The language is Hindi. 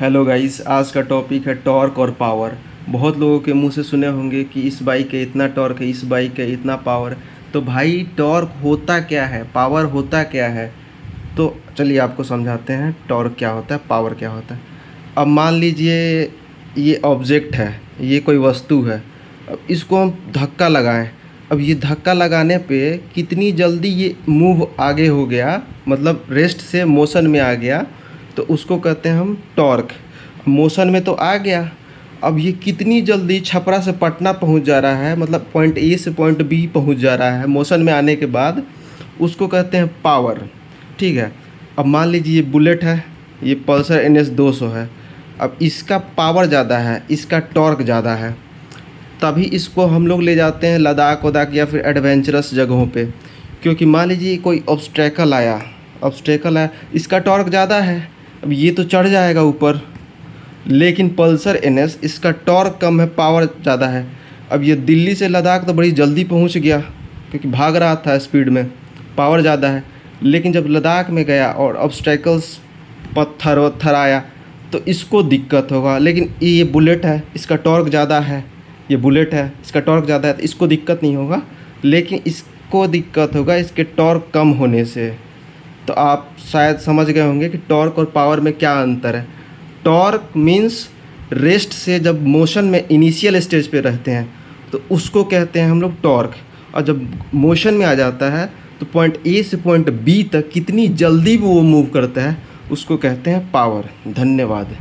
हेलो गाइस, आज का टॉपिक है टॉर्क और पावर। बहुत लोगों के मुंह से सुने होंगे कि इस बाइक है इतना टॉर्क है, इस बाइक है इतना पावर। तो भाई टॉर्क होता क्या है, पावर होता क्या है? तो चलिए आपको समझाते हैं टॉर्क क्या होता है, पावर क्या होता है। अब मान लीजिए ये ऑब्जेक्ट है, ये कोई वस्तु है। अब इसको हम धक्का लगाएं। अब ये धक्का लगाने पे कितनी जल्दी ये मूव आगे हो गया, मतलब रेस्ट से मोशन में आ गया, तो उसको कहते हैं हम टॉर्क। मोशन में तो आ गया, अब ये कितनी जल्दी छपरा से पटना पहुंच जा रहा है, मतलब पॉइंट ए से पॉइंट बी पहुंच जा रहा है मोशन में आने के बाद, उसको कहते हैं पावर। ठीक है। अब मान लीजिए ये बुलेट है, ये पल्सर NS 200 है। अब इसका पावर ज़्यादा है, इसका टॉर्क ज़्यादा है, तभी इसको हम लोग ले जाते हैं लद्दाख वदाख या फिर एडवेंचरस जगहों पे। क्योंकि मान लीजिए कोई ऑब्स्टेकल आया, इसका टॉर्क ज़्यादा है, अब ये तो चढ़ जाएगा ऊपर। लेकिन पल्सर NS इसका टॉर्क कम है, पावर ज़्यादा है। अब ये दिल्ली से लद्दाख तो बड़ी जल्दी पहुंच गया क्योंकि भाग रहा था स्पीड में, पावर ज़्यादा है। लेकिन जब लद्दाख में गया और ऑब्स्टेकल्स पत्थर वत्थर आया तो इसको दिक्कत होगा। लेकिन ये बुलेट है, इसका टॉर्क ज़्यादा है, ये बुलेट है इसका टॉर्क ज़्यादा है, तो इसको दिक्कत नहीं होगा। लेकिन इसको दिक्कत होगा इसके टॉर्क कम होने से। तो आप शायद समझ गए होंगे कि टॉर्क और पावर में क्या अंतर है। टॉर्क मीन्स रेस्ट से जब मोशन में इनिशियल स्टेज पे रहते हैं तो उसको कहते हैं हम लोग टॉर्क। और जब मोशन में आ जाता है तो पॉइंट ए से पॉइंट बी तक कितनी जल्दी वो मूव करता है उसको कहते हैं पावर। धन्यवाद।